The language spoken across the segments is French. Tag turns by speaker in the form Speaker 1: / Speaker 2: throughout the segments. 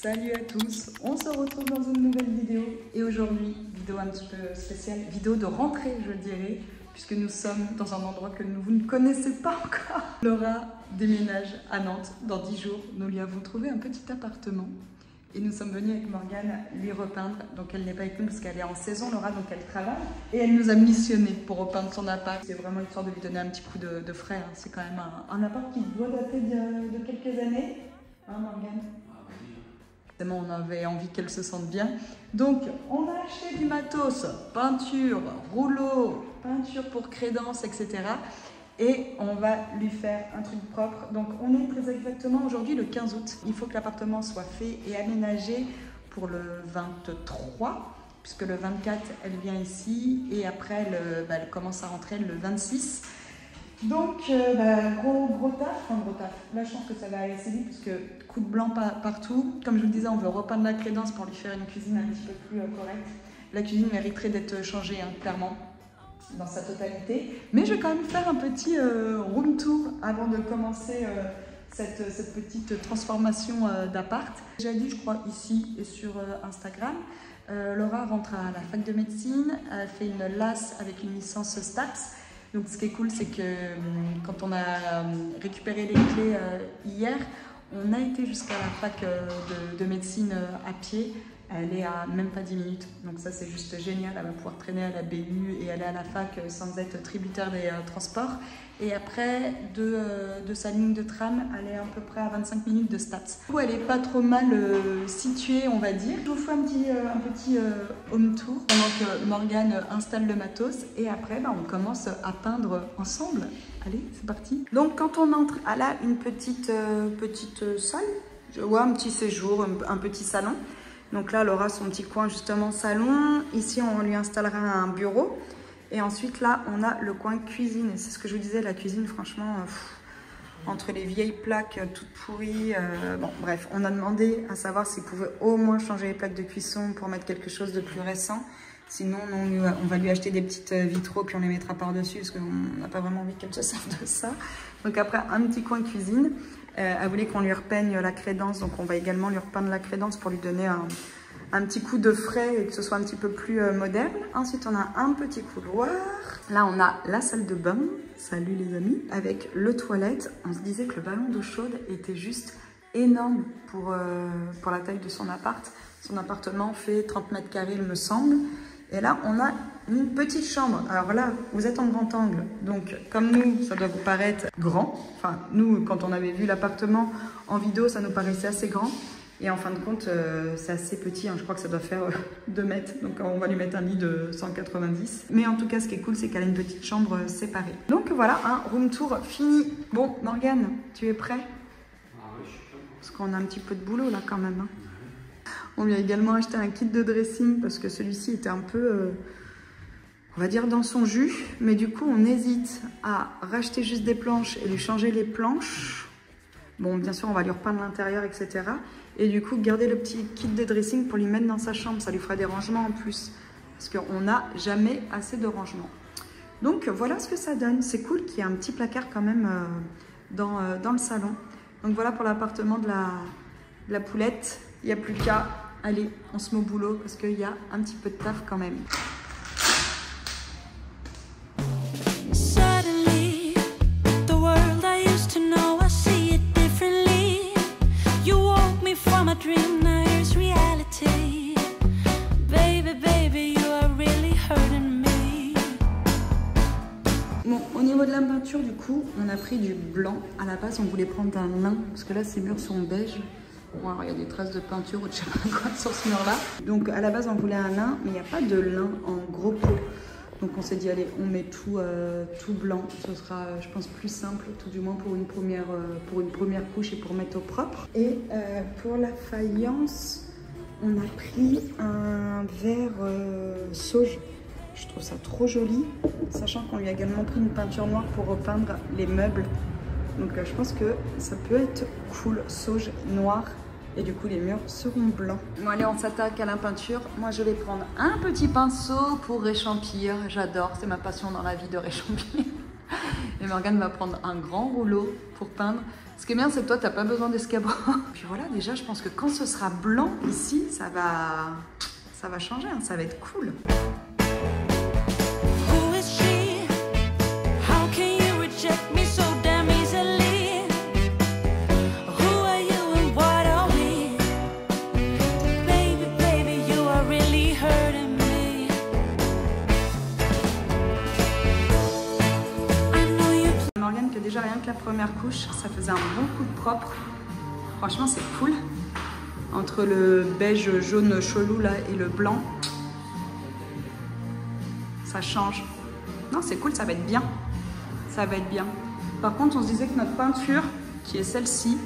Speaker 1: Salut à tous, on se retrouve dans une nouvelle vidéo et aujourd'hui, vidéo un petit peu spéciale, vidéo de rentrée je dirais, puisque nous sommes dans un endroit que vous ne connaissez pas encore. Laura déménage à Nantes dans 10 jours, nous lui avons trouvé un petit appartement et nous sommes venus avec Morgane lui repeindre, donc elle n'est pas avec nous parce qu'elle est en saison Laura, donc elle travaille et elle nous a missionné pour repeindre son appart. C'est vraiment histoire de lui donner un petit coup de frais, hein. C'est quand même un appart qui doit dater de quelques années, hein Morgane? On avait envie qu'elle se sente bien. Donc, on a acheté du matos, peinture, rouleau, peinture pour crédence, etc. Et on va lui faire un truc propre. Donc, on est très exactement aujourd'hui le 15 août. Il faut que l'appartement soit fait et aménagé pour le 23, puisque le 24, elle vient ici. Et après, elle commence à rentrer le 26. Donc, gros taf, Là, je pense que ça va aller assez vite parce que coup de blanc partout. Comme je vous le disais, on veut repeindre la crédence pour lui faire une cuisine un petit peu plus correcte. La cuisine mériterait d'être changée, hein, clairement, dans sa totalité. Mais je vais quand même faire un petit room tour avant de commencer cette petite transformation d'appart. J'ai dit, je crois, ici et sur Instagram. Laura rentre à la fac de médecine. Elle fait une LAS avec une licence STAPS. Donc ce qui est cool, c'est que quand on a récupéré les clés hier, on a été jusqu'à la fac de médecine à pied. Elle est à même pas 10 minutes. Donc ça, c'est juste génial. Elle va pouvoir traîner à la BU et aller à la fac sans être tributaire des transports. Et après, de sa ligne de tram, elle est à peu près à 25 minutes de STAPS. Du coup, elle est pas trop mal située, on va dire. Je vous fais un petit home tour pendant que Morgane installe le matos. Et après, on commence à peindre ensemble. Allez, c'est parti. Donc, quand on entre, elle a une petite salle. Je vois un petit séjour, un petit salon. Donc là, elle aura son petit coin justement salon. Ici, on lui installera un bureau. Et ensuite, là, on a le coin cuisine. Et c'est ce que je vous disais, la cuisine, franchement, entre les vieilles plaques toutes pourries. Bon, bref, on a demandé à savoir s'il pouvait au moins changer les plaques de cuisson pour mettre quelque chose de plus récent. Sinon, on va lui acheter des petites vitraux puis on les mettra par-dessus parce qu'on n'a pas vraiment envie qu'elle se serve de ça. Donc après, un petit coin cuisine. Elle voulait qu'on lui repeigne la crédence, donc on va également lui repeindre la crédence pour lui donner un petit coup de frais et que ce soit un petit peu plus moderne. Ensuite, on a un petit couloir. Là, on a la salle de bain. Salut les amis. Avec le toilette. On se disait que le ballon d'eau chaude était juste énorme pour la taille de son appart. Son appartement fait 30 mètres carrés, il me semble. Et là, on a une petite chambre. Alors là, vous êtes en grand angle. Donc, comme nous, ça doit vous paraître grand. Enfin, nous, quand on avait vu l'appartement en vidéo, ça nous paraissait assez grand. Et en fin de compte, c'est assez petit. Hein. Je crois que ça doit faire 2 mètres. Donc, on va lui mettre un lit de 190. Mais en tout cas, ce qui est cool, c'est qu'elle a une petite chambre séparée. Donc, voilà, un room tour fini. Bon, Morgane, tu es prêt?
Speaker 2: Ah oui, je suis prêt.
Speaker 1: Parce qu'on a un petit peu de boulot, là, quand même. Hein. On lui a également acheté un kit de dressing parce que celui-ci était un peu, on va dire, dans son jus. Mais du coup, on hésite à racheter juste des planches et lui changer les planches. Bon, bien sûr, on va lui repeindre l'intérieur, etc. Et du coup, garder le petit kit de dressing pour lui mettre dans sa chambre. Ça lui fera des rangements en plus. Parce qu'on n'a jamais assez de rangements. Donc, voilà ce que ça donne. C'est cool qu'il y ait un petit placard quand même dans le salon. Donc, voilà pour l'appartement de la poulette. Il n'y a plus qu'à aller, on se met au boulot parce qu'il y a un petit peu de taf quand même. Bon, au niveau de la peinture, du coup, on a pris du blanc. À la base, on voulait prendre un lin parce que là, ces murs sont beige. Bon, alors, il y a des traces de peinture ou de je sais pas quoi sur ce mur-là. Donc, à la base, on voulait un lin, mais il n'y a pas de lin en gros pot. Donc, on s'est dit, allez, on met tout blanc. Ce sera, je pense, plus simple, tout du moins pour une première couche et pour mettre au propre. Et pour la faïence, on a pris un verre sauge. Je trouve ça trop joli, sachant qu'on lui a également pris une peinture noire pour repeindre les meubles. Donc je pense que ça peut être cool, sauge noir. Et du coup, les murs seront blancs. Bon, allez, on s'attaque à la peinture. Moi, je vais prendre un petit pinceau pour réchampir. J'adore, c'est ma passion dans la vie de réchampir. Et Morgane va prendre un grand rouleau pour peindre. Ce qui est bien, c'est que toi, t'as pas besoin d'escabeau. Puis voilà, déjà, je pense que quand ce sera blanc ici, ça va changer, hein, ça va être cool. Morgane, que déjà rien que la première couche, ça faisait un bon coup de propre. Franchement, c'est cool. Entre le beige jaune chelou là et le blanc, ça change. Non, c'est cool, ça va être bien. Ça va être bien. Par contre, on se disait que notre peinture, qui est celle-ci,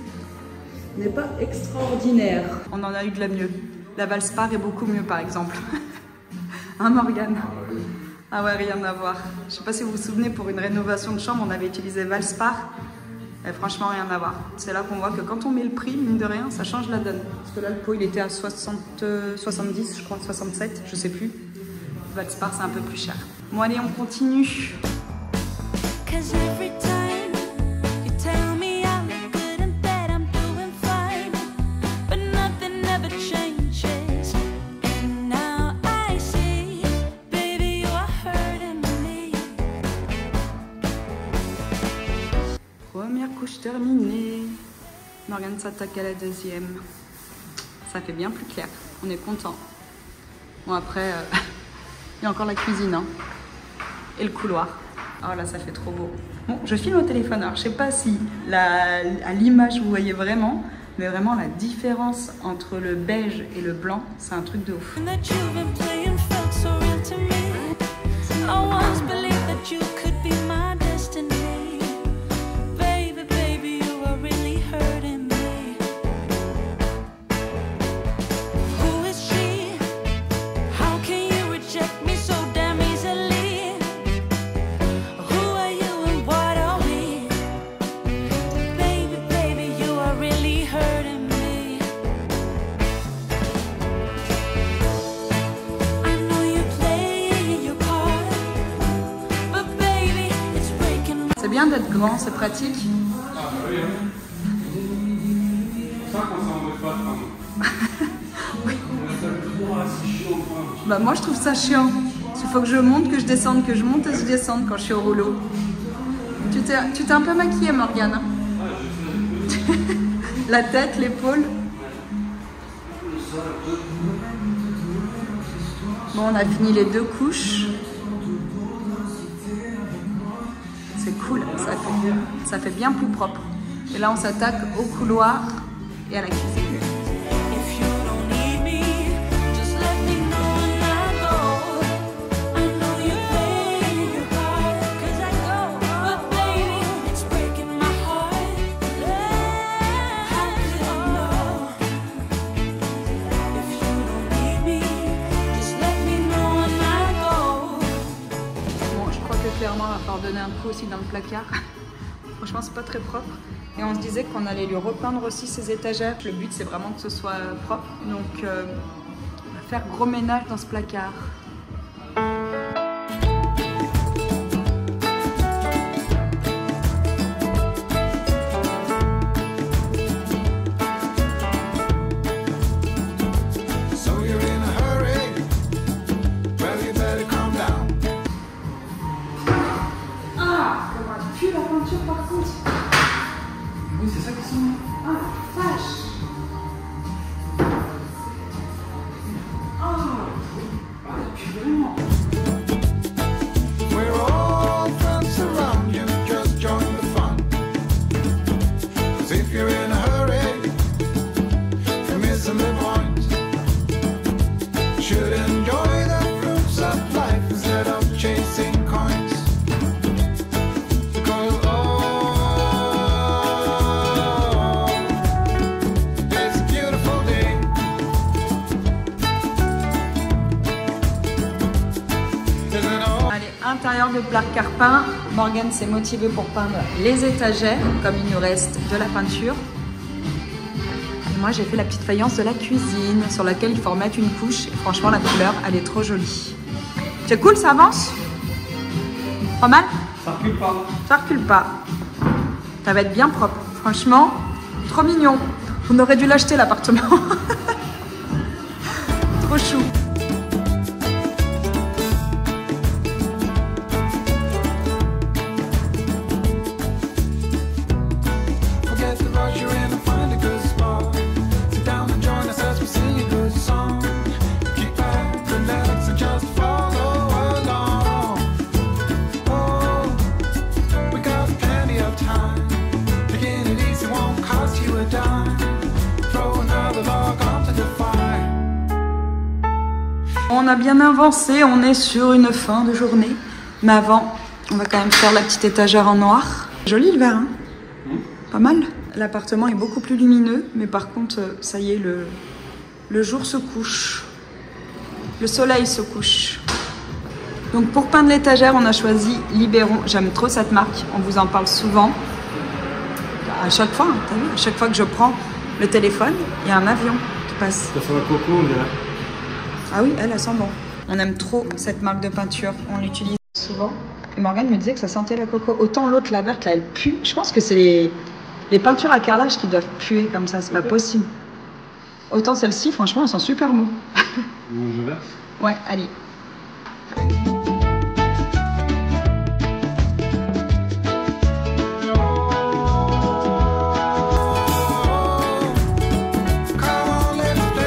Speaker 1: n'est pas extraordinaire. On en a eu de la mieux. La Valspar est beaucoup mieux, par exemple. Hein, Morgane? Ah ouais, rien à voir. Je sais pas si vous vous souvenez, pour une rénovation de chambre, on avait utilisé Valspar. Et franchement, rien à voir. C'est là qu'on voit que quand on met le prix, mine de rien, ça change la donne. Parce que là, le pot, il était à 70, je crois, 67, je sais plus. Valspar, c'est un peu plus cher. Bon, allez, on continue. Première couche terminée. Morgane s'attaque à la deuxième. Ça fait bien plus clair. On est content. Bon, après, il y a encore la cuisine, hein, et le couloir. Oh là, ça fait trop beau. Bon, je filme au téléphone. Alors, je sais pas si à l'image vous voyez vraiment, mais vraiment la différence entre le beige et le blanc, c'est un truc de ouf. C'est bien d'être grand, c'est pratique.
Speaker 2: Ah oui, hein. C'est ça qu'on s'en remet pas de
Speaker 1: Oui.
Speaker 2: chiant.
Speaker 1: Bah moi je trouve ça chiant. Il faut que je monte, que je descende, que je monte et que je descende quand je suis au rouleau. Tu t'es un peu maquillée, Morgane. La tête, l'épaule. Bon, on a fini les 2 couches. C'est cool, ça fait bien plus propre. Et là, on s'attaque au couloir et à la cuisine. Clairement, on va falloir donner un coup aussi dans le placard. Franchement, c'est pas très propre. Et on se disait qu'on allait lui repeindre aussi ses étagères. Le but, c'est vraiment que ce soit propre. Donc, on va faire gros ménage dans ce placard. La peinture par contre.
Speaker 2: Oui, c'est ça qui sont.
Speaker 1: Ah, vache. Ah, vraiment.
Speaker 3: We're all friends around you, just join the fun. 'Cause if you're in a hurry, you're missing the point. You should enjoy the fruits of life instead of chasing coins.
Speaker 1: Intérieur de placard peint, Morgane s'est motivée pour peindre les étagères, comme il nous reste de la peinture. Et moi j'ai fait la petite faïence de la cuisine, sur laquelle il faut remettre une couche. Et franchement la couleur, elle est trop jolie. C'est cool, ça avance? Pas mal?
Speaker 2: Ça recule pas.
Speaker 1: Ça recule pas. Ça va être bien propre. Franchement, trop mignon. On aurait dû l'acheter l'appartement. Trop chou.
Speaker 3: Forget the rush, you're in and find a good spot. Sit down and join us as we sing a good song. Keep back, relax and just follow along. Oh, we got plenty of time. Taking it easy won't cost you a dime. Throw another log onto the fire.
Speaker 1: On a bien avancé, on est sur une fin de journée. Mais avant, on va quand même faire la petite étagère en noir. Joli le verre, hein? Pas mal. L'appartement est beaucoup plus lumineux, mais par contre, ça y est, le jour se couche. Le soleil se couche. Donc pour peindre l'étagère, on a choisi Libéron. J'aime trop cette marque, on vous en parle souvent. À chaque fois, t'as vu, à chaque fois que je prends le téléphone, il y a un avion qui passe.
Speaker 2: Ça sent la coco, on dirait.
Speaker 1: Ah oui, elle sent bon. On aime trop cette marque de peinture, on l'utilise souvent. Et Morgane me disait que ça sentait la coco. Autant l'autre, la verte, là, elle pue. Je pense que c'est les peintures à carrelage qui doivent puer comme ça, c'est pas possible. Autant celle-ci, franchement, elle sent super bon.
Speaker 2: Je verse.
Speaker 1: Ouais, allez.
Speaker 3: Come on, let's play.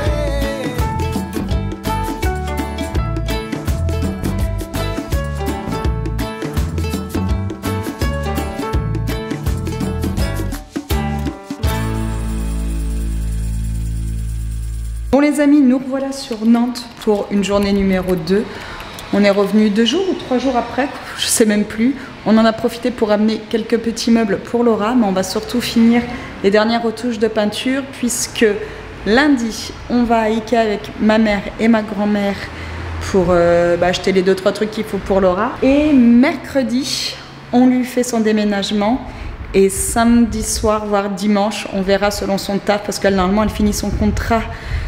Speaker 1: Bon les amis, nous revoilà sur Nantes pour une journée numéro 2. On est revenu 2 jours ou 3 jours après, je sais même plus. On en a profité pour amener quelques petits meubles pour Laura, mais on va surtout finir les dernières retouches de peinture puisque lundi, on va à Ikea avec ma mère et ma grand-mère pour acheter les 2-3 trucs qu'il faut pour Laura. Et mercredi, on lui fait son déménagement. Et samedi soir, voire dimanche, on verra selon son taf parce que normalement, elle finit son contrat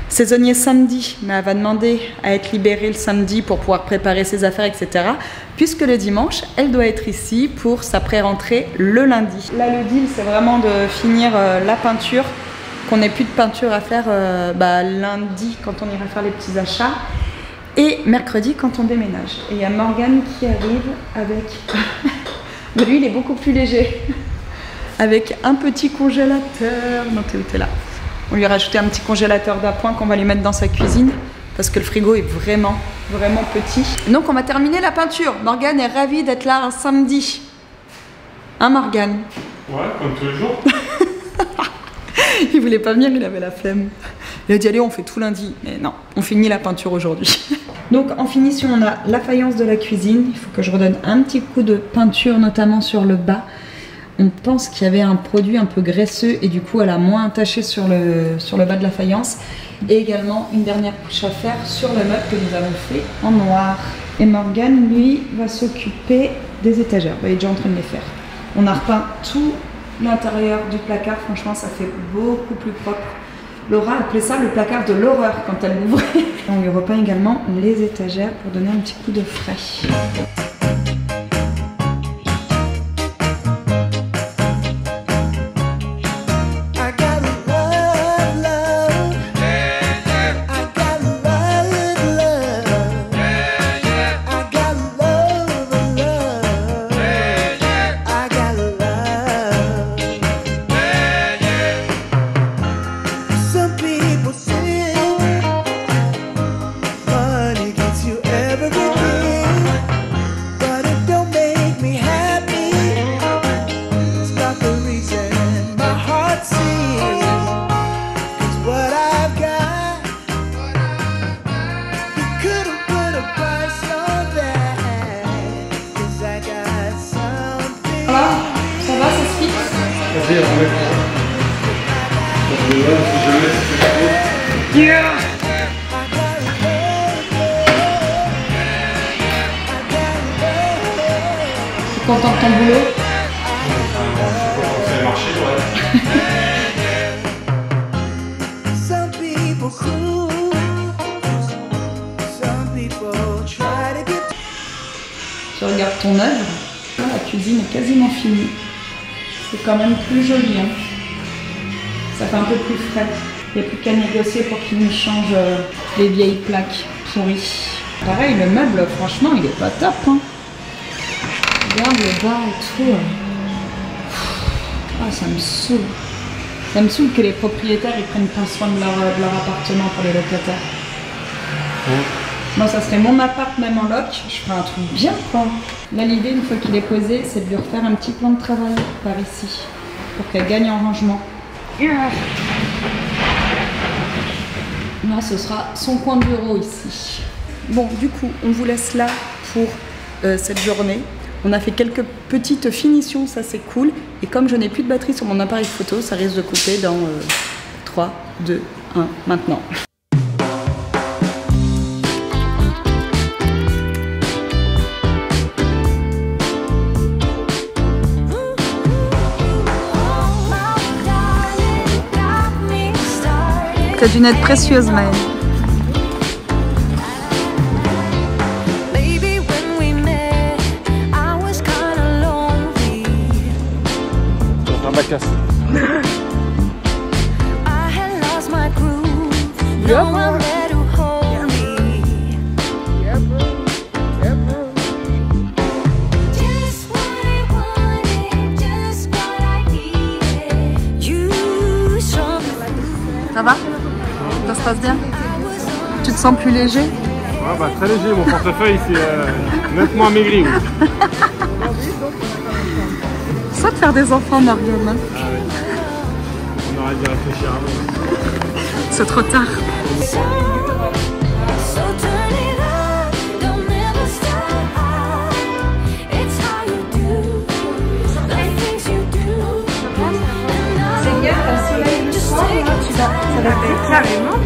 Speaker 1: saisonnier samedi, mais elle va demander à être libérée le samedi pour pouvoir préparer ses affaires, etc. Puisque le dimanche, elle doit être ici pour sa pré-rentrée le lundi. Là, le deal, c'est vraiment de finir la peinture, qu'on n'ait plus de peinture à faire lundi quand on ira faire les petits achats et mercredi quand on déménage. Et il y a Morgane qui arrive avec... Mais lui, il est beaucoup plus léger. Avec un petit congélateur. Non, t'es là. On lui a rajouté un petit congélateur d'appoint qu'on va lui mettre dans sa cuisine parce que le frigo est vraiment, vraiment petit. Donc on va terminer la peinture. Morgane est ravie d'être là un samedi. Hein Morgane?
Speaker 2: Ouais, comme tous les jours.
Speaker 1: Il voulait pas venir, il avait la flemme. Il a dit allez, on fait tout lundi. Mais non, on finit la peinture aujourd'hui. Donc en finition, on a la faïence de la cuisine. Il faut que je redonne un petit coup de peinture, notamment sur le bas. On pense qu'il y avait un produit un peu graisseux et du coup elle a moins taché sur le bas de la faïence. Et également une dernière couche à faire sur le meuble que nous avons fait en noir. Et Morgane, lui, va s'occuper des étagères. Il est déjà en train de les faire. On a repeint tout l'intérieur du placard. Franchement, ça fait beaucoup plus propre. Laura appelait ça le placard de l'horreur quand elle l'ouvrait. On lui repeint également les étagères pour donner un petit coup de frais.
Speaker 2: Yeah.
Speaker 1: Tu es content de ton boulot?
Speaker 2: Ça a marché, ouais.
Speaker 1: Tu regardes ton œuvre, la cuisine est quasiment finie. C'est quand même plus joli. Hein. Ça fait un peu plus frais. Il n'y a plus qu'à négocier pour qu'il nous change les vieilles plaques pourries. Pareil, le meuble, franchement, il est pas top. Hein. Regarde le bas et tout. Ah, ça me saoule. Ça me saoule que les propriétaires ils prennent pas soin de leur appartement pour les locataires. Moi, ça serait mon appart même en loc, je ferais un truc bien quoi. Là, l'idée, une fois qu'il est posé, c'est de lui refaire un petit plan de travail par ici, pour qu'elle gagne en rangement. Là, ce sera son coin de bureau ici. Bon, du coup, on vous laisse là pour cette journée. On a fait quelques petites finitions, ça c'est cool. Et comme je n'ai plus de batterie sur mon appareil photo, ça risque de couper dans 3, 2, 1, maintenant. C'est une aide précieuse, Maëlle.
Speaker 2: Casse.
Speaker 1: Ça va? Ça se passe bien? Tu te sens plus léger?
Speaker 2: Ouais, bah, très léger, mon portefeuille c'est nettement amaigri. Oui.
Speaker 1: Ça de faire des enfants, Mariam. Hein.
Speaker 2: Ah oui. On aurait dû réfléchir avant.
Speaker 1: C'est trop tard. C'est bien, le soleil le soir, ça va être carrément.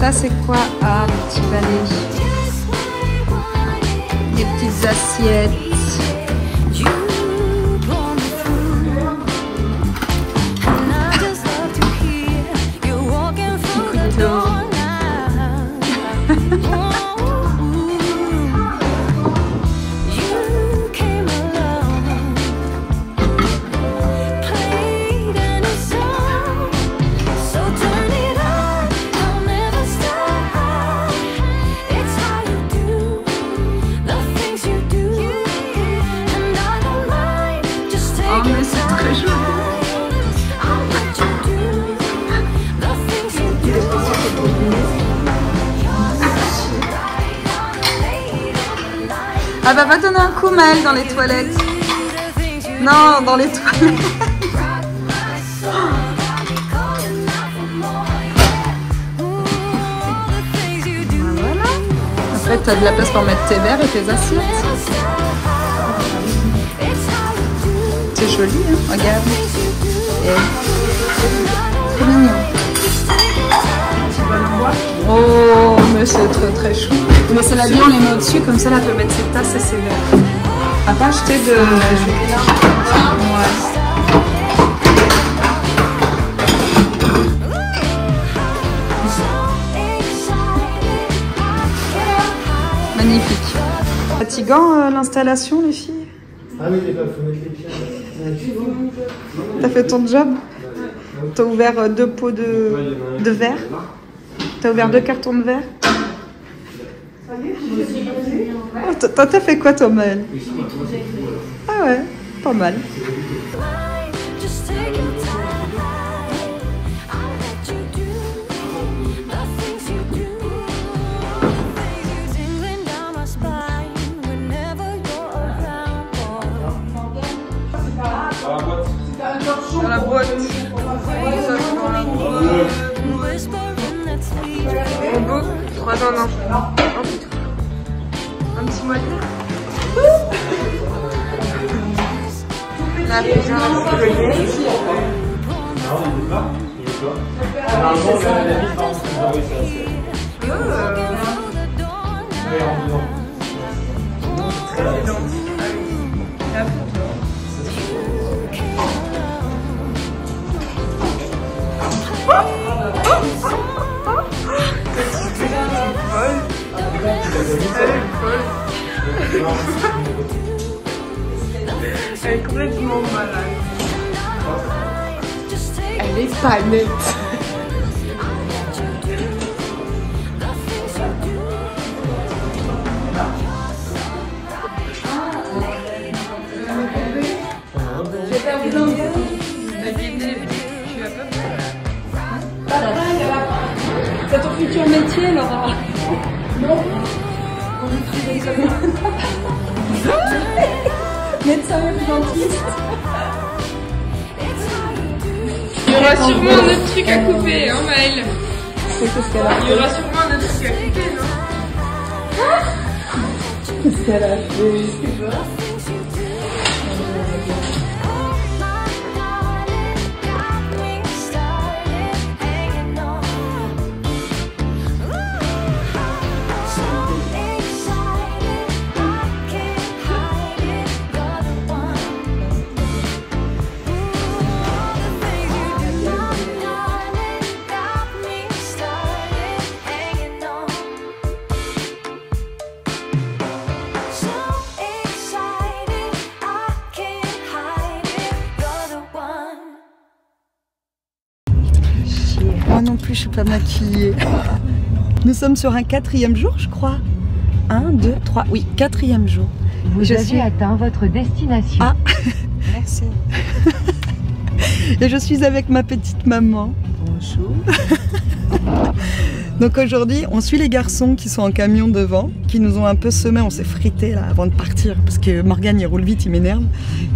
Speaker 1: Ça c'est quoi? Ah, le petit balai. Des petites assiettes. Oh mais c'est très joli. Ah bah va donner un coup Maëlle dans les toilettes. Non, dans les toilettes. Voilà. Après t'as de la place pour mettre tes verres et tes assiettes. C'est joli, hein, regarde. C'est mignon. Oh, mais c'est très chou. Mais c'est la vie, on les met au-dessus, comme ça, là, elle peut mettre ses tasses et ses verres. On n'a pas acheté de... Ouais. Magnifique. Fatigant l'installation, les filles?
Speaker 4: Ah oui, il faut mettre les pieds.
Speaker 1: T'as fait ton job? T'as ouvert 2 pots de verre? T'as ouvert 2 cartons de verre? Oh, t'as fait quoi toi, Maëlle? Ah ouais, pas mal. Dans la boîte. On beau 3 ans, non. Oh putain. Un petit moitié. La pizza, les panettes. J'ai perdu l'ambiance. C'est ton futur métier, Laura. Non. Médecin et dentiste.
Speaker 5: Il y aura sûrement un autre truc à couper, hein, Maëlle?
Speaker 1: C'est ce qu'elle a fait.
Speaker 5: Il y aura sûrement un autre truc à couper, non?
Speaker 1: Qu'est-ce qu'elle a fait? Moi non plus, je suis pas maquillée. Nous sommes sur un 4e jour, je crois. 1, 2, 3, oui, 4e jour.
Speaker 6: Vous avez atteint votre destination.
Speaker 1: Ah, merci. Et je suis avec ma petite maman. Bonjour. Donc aujourd'hui, on suit les garçons qui sont en camion devant, qui nous ont un peu semé, on s'est frité là avant de partir, parce que Morgane il roule vite, il m'énerve.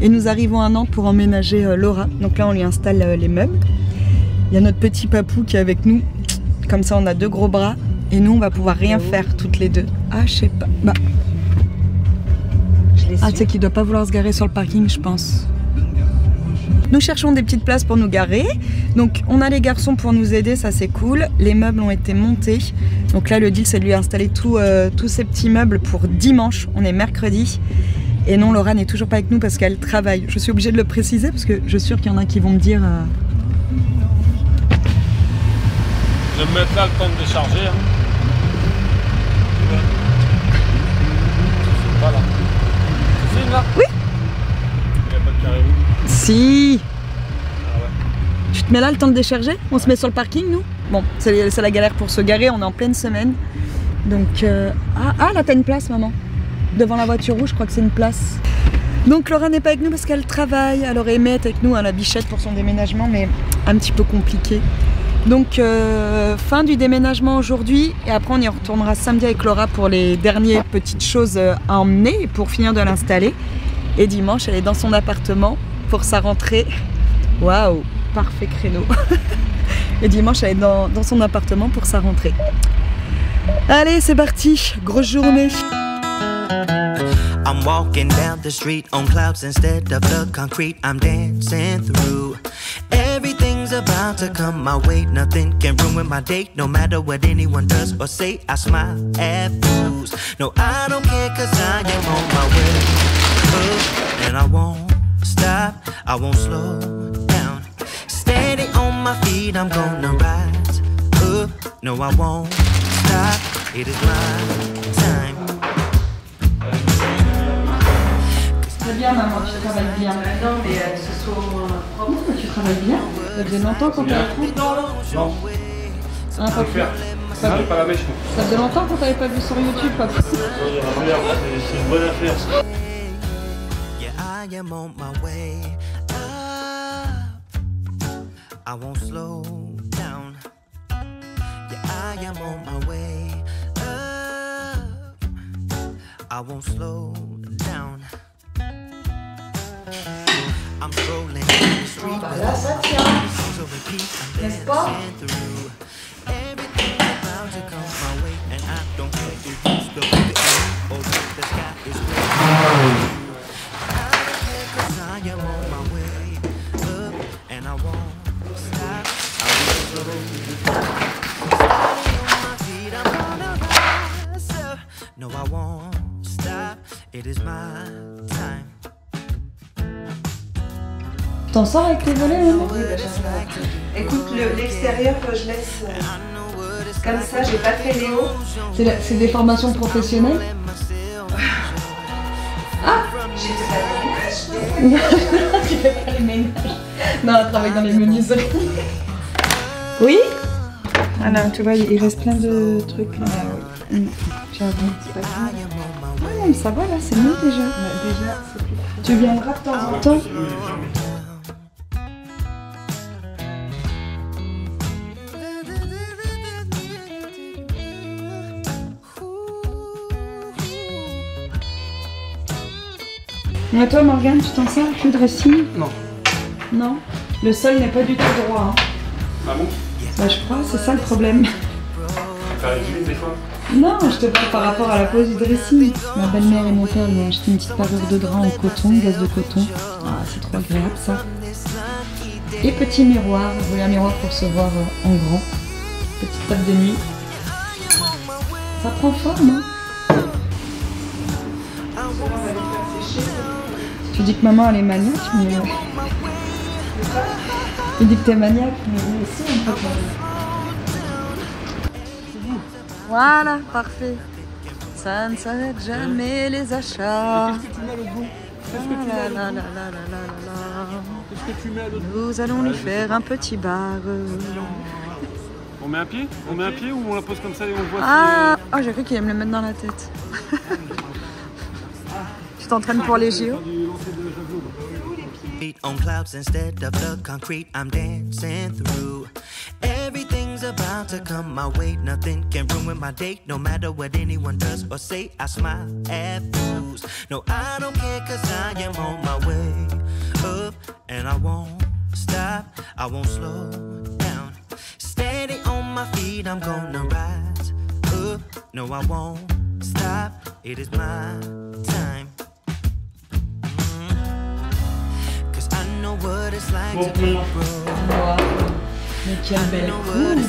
Speaker 1: Et nous arrivons à Nantes pour emménager Laura. Donc là, on lui installe les meubles. Il y a notre petit papou qui est avec nous. Comme ça, on a 2 gros bras. Et nous, on va pouvoir rien faire toutes les deux. Ah, je sais pas. Bah. Ah, tu sais qu'il doit pas vouloir se garer sur le parking, je pense. Nous cherchons des petites places pour nous garer. Donc, on a les garçons pour nous aider, ça c'est cool. Les meubles ont été montés. Donc là, le deal, c'est de lui installer tous ces petits meubles pour dimanche. On est mercredi. Et non, Laura n'est toujours pas avec nous parce qu'elle travaille. Je suis obligée de le préciser parce que je suis sûre qu'il y en a qui vont me dire...
Speaker 2: Je vais me mettre là le temps de décharger. Hein. Voilà. C'est fini là?
Speaker 1: Oui.
Speaker 2: Il n'y a pas de carré où?
Speaker 1: Si.
Speaker 2: Ah ouais.
Speaker 1: Tu te mets là le temps de décharger? On se met sur le parking nous? Bon, c'est la galère pour se garer, on est en pleine semaine. Donc, ah là t'as une place maman. Devant la voiture rouge, je crois que c'est une place. Donc Laura n'est pas avec nous parce qu'elle travaille. Elle aurait aimé être avec nous à la Bichette pour son déménagement, mais un petit peu compliqué. Donc fin du déménagement aujourd'hui et après on y retournera samedi avec Laura pour les dernières petites choses à emmener pour finir de l'installer. Et dimanche elle est dans son appartement pour sa rentrée. Waouh, parfait créneau. Et dimanche elle est dans son appartement pour sa rentrée. Allez c'est parti, grosse journée.
Speaker 7: I'm walking down the street on clouds instead of the concrete I'm dancing through. Everything's about to come my way, nothing can ruin my day. No matter what anyone does or say, I smile at fools. No, I don't care cause I am on my way up. And I won't stop, I won't slow down. Steady on my feet, I'm gonna rise up. No, I won't stop, it is my time.
Speaker 1: Très bien maman, tu travailles bien. Non mais ce soir propre. Mais tu travailles bien. Ça faisait longtemps qu'on t'avait vu.
Speaker 2: Non.
Speaker 1: Hein,
Speaker 2: Je vais faire. Ça fait pas la mèche.
Speaker 1: Ça faisait longtemps qu'on t'avait pas vu sur YouTube, papa.
Speaker 2: C'est une bonne affaire ça.
Speaker 7: Yeah, I am on my way up. I won't slow down. Yeah, I am on my way up. I won't slow down. I'm strolling down the street with
Speaker 1: Là, ça tient.
Speaker 7: songs on repeat. I'm
Speaker 1: N'est-ce pas?
Speaker 7: dancing through. Everything's about to come my way, and I don't care if it's the way or if the sky is gray. I don't care 'cause I am on my way up, and I won't stop. I won't slow down. Steady on my feet, I'm gonna rise up. No, I won't stop. It is my time.
Speaker 1: T'en sors avec tes volets, maman?
Speaker 8: Oui, bah, écoute, l'extérieur, je laisse comme ça, j'ai pas fait Léo.
Speaker 1: C'est des formations professionnelles?
Speaker 8: J'ai fait pas de ménage.
Speaker 1: Tu fais pas le ménage. Non, elle travaille dans les menuiseries. Oui. Alors, tu vois, il reste plein de trucs là. J'avoue, c'est pas grave. Ah non, ça va là, c'est mieux déjà. Déjà, c'est plus. Tu viendras de temps en temps. Et toi, Morgane, tu t'en sers avec le dressing?
Speaker 2: Non.
Speaker 1: Non. Le sol n'est pas du tout droit. Hein.
Speaker 2: Ah bon?
Speaker 1: Bah, je crois, c'est ça le problème.
Speaker 2: T'as réussi des fois?
Speaker 1: Non, je te parle par rapport à la pose du dressing. Ma belle-mère et mon père lui ont acheté une petite parure de drap en coton, glace de coton. Ah, c'est trop agréable ça. Et petit miroir, vous voulez un miroir pour se voir en grand. Petite table de nuit. Ça prend forme, hein? Tu dis que maman elle est maniaque, mais... Tu dis que t'es maniaque, mais nous aussi on peut pas. Voilà, parfait. Ça ne s'arrête jamais les achats. Nous allons lui faire un petit bar.
Speaker 2: On met un pied? On met un pied ou on la pose comme ça et on voit
Speaker 1: Ah, oh, j'ai cru qu'il allait me le mettre dans la tête. Tu t'entraînes pour les JO?
Speaker 7: On clouds instead of the concrete I'm dancing through. Everything's about to come my way. Nothing can ruin my day. No matter what anyone does or say, I smile at fools. No, I don't care cause I am on my way up. And I won't stop, I won't slow down. Steady on my feet, I'm gonna rise up. No, I won't stop, it is my time. What it's like to be broke.
Speaker 1: Mais quelle belle coupe!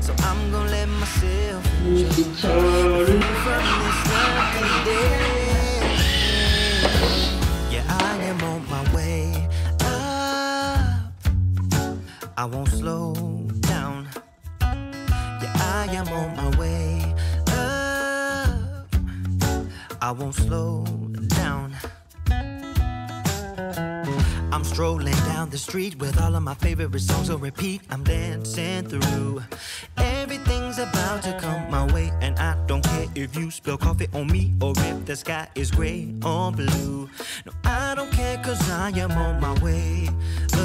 Speaker 7: So I'm gonna let myself
Speaker 1: Magnifique!
Speaker 7: Yeah, I am on my way up. I won't slow down. Yeah, I am on my way up. I won't slow down. I'm strolling down the street with all of my favorite songs on repeat. I'm dancing through. Everything's about to come my way, and I don't care if you spill coffee on me or if the sky is gray or blue. No, I don't care cause I am on my way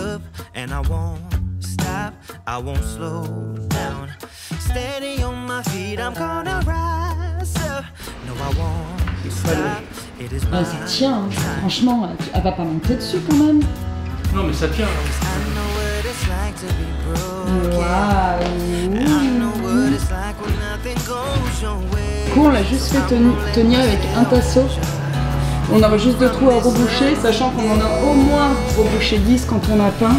Speaker 7: up, and I won't stop, I won't slow down. Steady on my feet, I'm gonna rise up. No, I won't stop. It is my
Speaker 1: Ça tient, hein. Franchement, elle va pas monter dessus quand même.
Speaker 2: Non mais ça tient.
Speaker 1: Waouh! On l'a juste fait tenir avec un tasseau. On aura juste 2 trous à reboucher, sachant qu'on en a au moins rebouché 10 quand on a peint.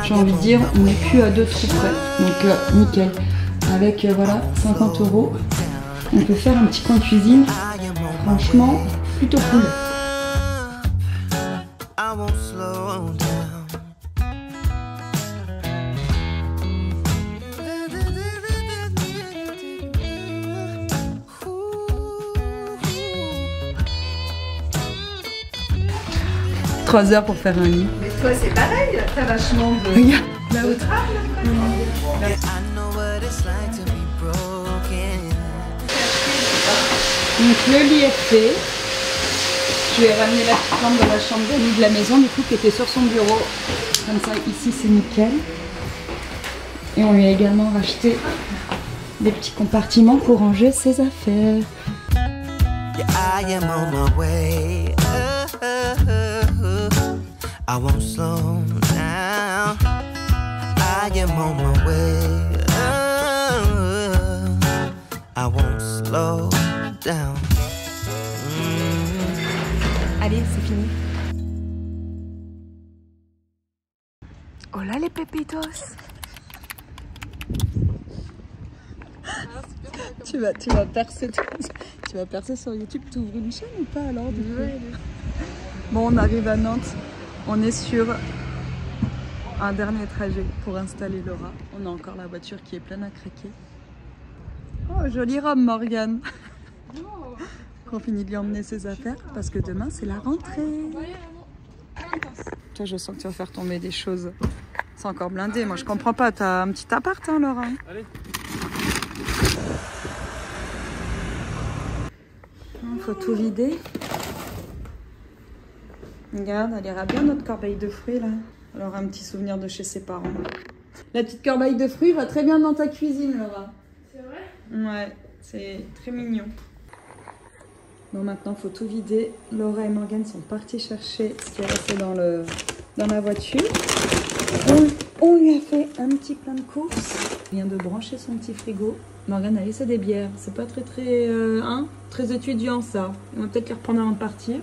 Speaker 1: J'ai envie de dire, on n'est plus à 2 trous près. Donc nickel. Avec voilà, 50 €, on peut faire un petit coin cuisine. Franchement, plutôt cool. Trois heures pour faire un lit.
Speaker 8: Mais toi c'est pareil, t'as vachement de...
Speaker 1: Regarde,
Speaker 8: là-haut.
Speaker 1: Donc le lit est fait. Je lui ai ramené la petite lampe de la chambre d'amis de la maison, du coup, qui était sur son bureau. Comme ça, ici, c'est nickel. Et on lui a également racheté des petits compartiments pour ranger ses affaires.
Speaker 7: Yeah, I am on my way. I won't slow down. I am on my way. I won't slow down.
Speaker 1: Allez, c'est fini. Oh là les pépitos. Tu vas percer tu vas percer sur YouTube. Tu ouvres une chaîne ou pas alors du coup? Bon, on arrive à Nantes. On est sur un dernier trajet pour installer Laura. On a encore la voiture qui est pleine à craquer. Oh, jolie robe Morgane. On finit de lui emmener ses affaires parce que demain c'est la rentrée. Toi, je sens que tu vas faire tomber des choses. C'est encore blindé. Moi, je comprends pas. T'as un petit appart, hein, Laura?
Speaker 2: Allez.
Speaker 1: Faut tout vider. Regarde, elle ira bien notre corbeille de fruits là. Elle aura un petit souvenir de chez ses parents. La petite corbeille de fruits va très bien dans ta cuisine, Laura.
Speaker 5: C'est vrai?
Speaker 1: Ouais, c'est très mignon. Bon, maintenant, faut tout vider. Laura et Morgane sont partis chercher ce qui est resté dans la voiture. On lui a fait un petit plein de courses. Il vient de brancher son petit frigo. Morgane a laissé des bières. C'est pas très étudiant ça. On va peut-être les reprendre avant de partir.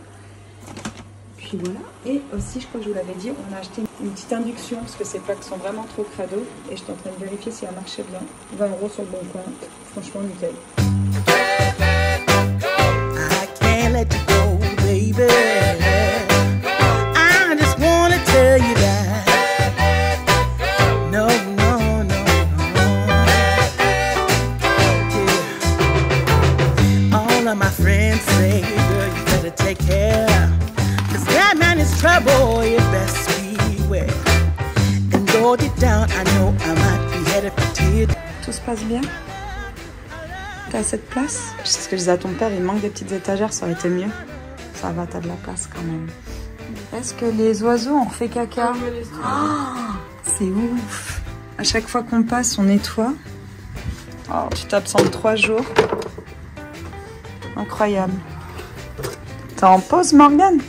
Speaker 1: Puis voilà. Et aussi, je crois que je vous l'avais dit, on a acheté une petite induction parce que ces plaques sont vraiment trop crado. Et je suis en train de vérifier si elle marchait bien. 20 € sur le bon coin. Franchement, nickel.
Speaker 7: I can't let you go, baby. I just wanna tell you that. No, no, no, no. Yeah. All of my friends say, girl, you better take care. 'Cause that man is trouble, you best beware. And though deep down, I know I might be headed for tears.
Speaker 1: Tout se passe bien? T'as assez de place? Je sais ce que je disais à ton père, il manque des petites étagères, ça aurait été mieux. Ça va, t'as de la place quand même. Est-ce que les oiseaux ont fait caca? Oh, c'est ouf! À chaque fois qu'on passe, on nettoie. Oh, tu t'absentes 3 jours. Incroyable. T'es en pause, Morgane?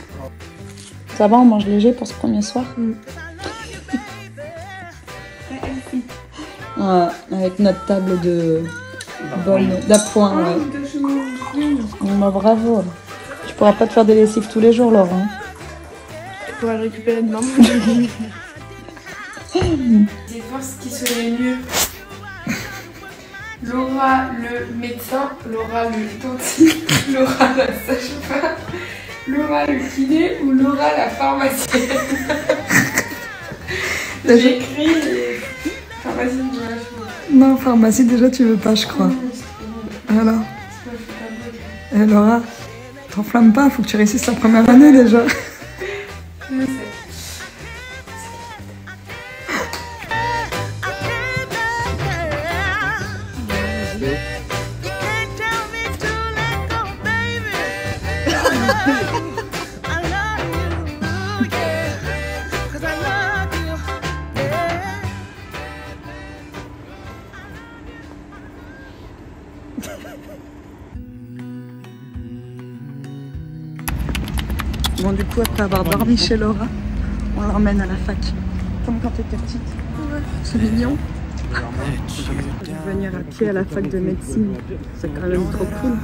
Speaker 1: Ça va, on mange léger pour ce premier soir? Ouais, avec notre table de bol d'appoint, ouais. Bah, bravo. Tu pourras pas te faire des lessives tous les jours, Laura.
Speaker 5: Tu pourras le récupérer demain. Dites-moi ce qui serait mieux. Laura le médecin, Laura le dentiste, Laura la sage-femme, Laura le kiné ou Laura la pharmacienne. J'ai écrit les pharmaciennes de la cheville.
Speaker 1: Non, pharmacie, déjà, tu veux pas, je crois. Alors, Laura, t'enflamme pas, faut que tu réussisses ta première année déjà.
Speaker 5: Je sais.
Speaker 1: Bon, du coup, après avoir dormi chez Laura, on l'emmène à la fac. Comme quand t'étais petite. Ouais. C'est mignon. Venir à pied à la fac de médecine, c'est quand même trop cool.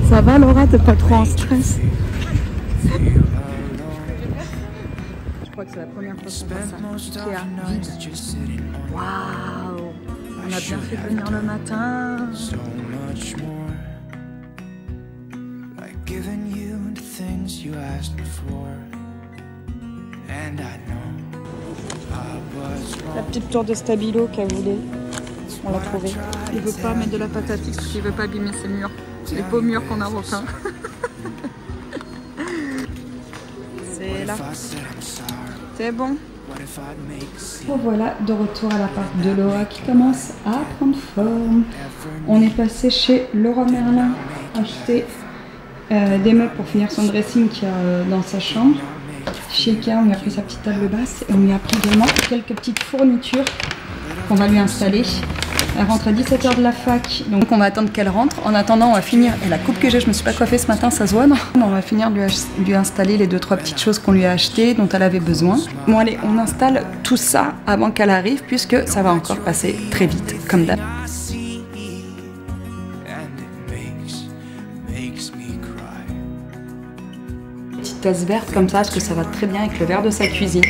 Speaker 1: Ça va, Laura? T'es pas trop en stress? Je crois que c'est la première fois qu'on voit ça. Ikea vide. Waouh! On a bien fait de venir le matin. La petite tour de stabilo qu'elle voulait, on l'a trouvée. Il veut pas mettre de la pâte à fixe parce qu'il veut pas abîmer ses murs, les beaux murs qu'on a repeints. C'est là. C'est bon. Bon, voilà, de retour à l'appart de Laura qui commence à prendre forme. On est passé chez Leroy Merlin acheter des meubles pour finir son dressing qu'il y a dans sa chambre. Chez Ikea, on lui a pris sa petite table basse et on lui a pris également quelques petites fournitures qu'on va lui installer. Elle rentre à 17 h de la fac, donc on va attendre qu'elle rentre. En attendant, on va finir, et la coupe que j'ai, je me suis pas coiffée ce matin, ça se voit, non? On va finir de lui installer les 2-3 petites choses qu'on lui a achetées, dont elle avait besoin. Bon allez, on installe tout ça avant qu'elle arrive, puisque ça va encore passer très vite, comme d'hab. Petite tasse verte comme ça, parce que ça va très bien avec le verre de sa cuisine.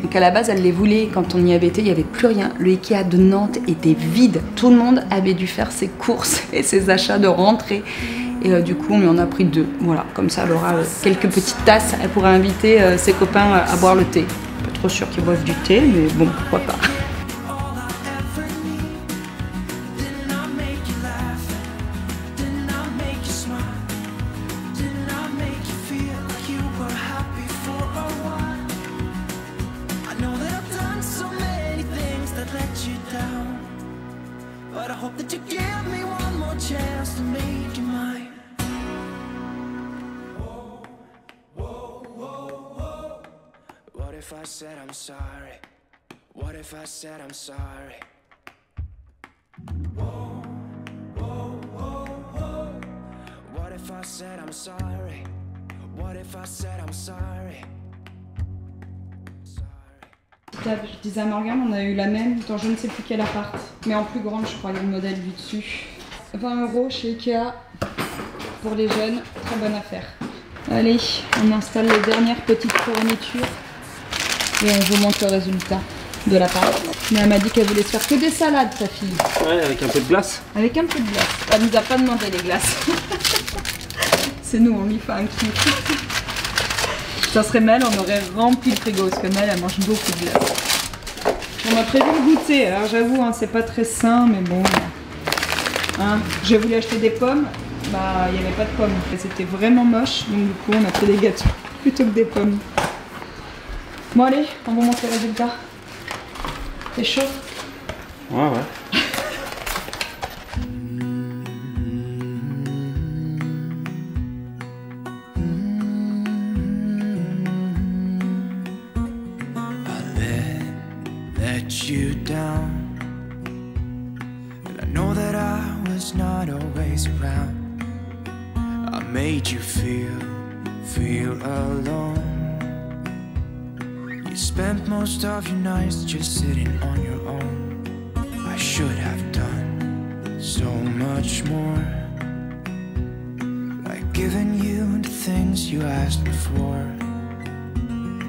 Speaker 1: Donc à la base, elle les voulait. Quand on y avait été, il n'y avait plus rien. Le Ikea de Nantes était vide. Tout le monde avait dû faire ses courses et ses achats de rentrée. Et du coup, on lui en a pris 2. Voilà, comme ça, elle aura quelques petites tasses. Elle pourra inviter ses copains à boire le thé. Pas trop sûr qu'ils boivent du thé, mais bon, pourquoi pas.
Speaker 3: if I said I'm sorry? What if I said I'm sorry? Whoa, whoa, whoa, whoa. What if I said I'm sorry? What if I said I'm sorry?
Speaker 1: Je disais à Morgane, on a eu la même dans je ne sais plus quel appart, mais en plus grande je crois, il y a le modèle vu dessus. 20 € chez Ikea pour les jeunes, très bonne affaire. Allez, on installe les dernières petites fournitures et on vous montre le résultat de l'appart. Mais elle m'a dit qu'elle voulait se faire que des salades, sa fille.
Speaker 2: Ouais, avec un peu de glace.
Speaker 1: Avec un peu de glace. Elle nous a pas demandé les glaces. C'est nous, on lui fait un kiff. Ça serait Mel, on aurait rempli le frigo parce que Mel, elle mange beaucoup de glace. On a prévu le goûter, alors j'avoue, hein, c'est pas très sain, mais bon. Hein, j'ai voulu acheter des pommes, bah il n'y avait pas de pommes. C'était vraiment moche, donc du coup on a pris des gâteaux plutôt que des pommes. Bon allez, on vous montre les résultats. C'est chaud?
Speaker 2: Ouais.
Speaker 3: You down, and I know that I was not always around. I made you feel alone. You spent most of your nights just sitting on your own. I should have done so much more, like giving you the things you asked me for.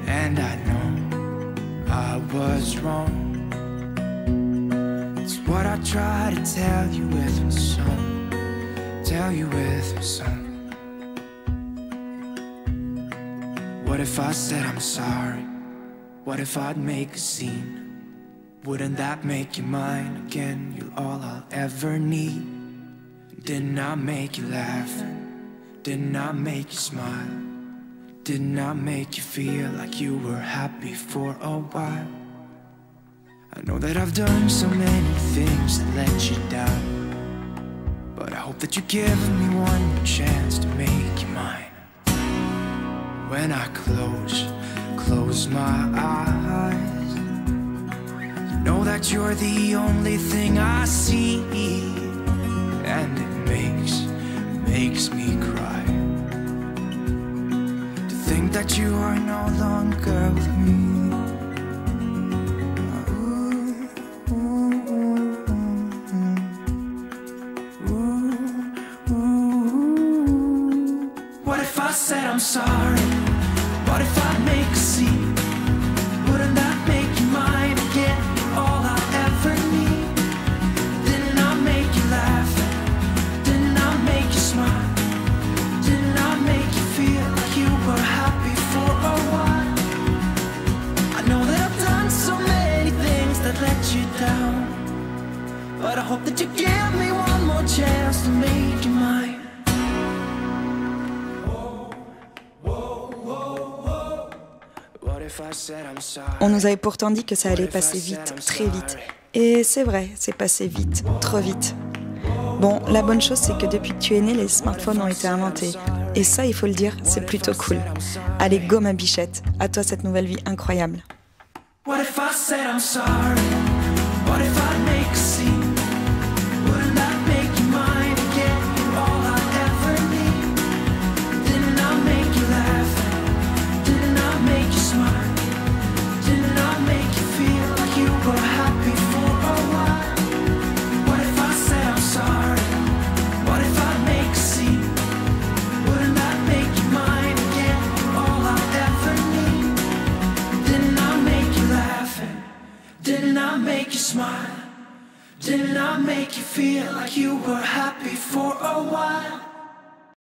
Speaker 3: And I know I was wrong. What I try to tell you with my song, tell you with my song. What if I said I'm sorry? What if I'd make a scene? Wouldn't that make you mine again? You're all I'll ever need. Didn't I make you laugh? Didn't I make you smile? Didn't I make you feel like you were happy for a while? I know that I've done so many things that let you down, but I hope that you give me one more chance to make you mine. When I close my eyes, you know that you're the only thing I see, and it makes me cry to think that you are no longer with me. I said I'm sorry. What if I make a scene? Wouldn't that make you mine again? All I ever need. Didn't I make you laugh? Didn't I make you smile? Didn't I make you feel like you were happy for a while? I know that I've done so many things that let you down, but I hope that you give me one more chance to make you mine.
Speaker 9: On nous avait pourtant dit que ça allait passer vite, très vite. Et c'est vrai, c'est passé vite, trop vite. Bon, la bonne chose, c'est que depuis que tu es née, les smartphones ont été inventés. Et ça, il faut le dire, c'est plutôt cool. Allez, go ma bichette, à toi cette nouvelle vie incroyable.
Speaker 3: What if I said I'm sorry? What if I make a scene? Wouldn't that make you mine again? You're all I ever need. Didn't I make you laugh? Didn't I make you smile? Didn't I make you feel like you were happy for a while? What if I said I'm sorry? What if I make a scene? Wouldn't that make you mine again? You're all I ever need. Didn't I make you laugh? Didn't I make you smile? Didn't I make you feel like you were happy for a while?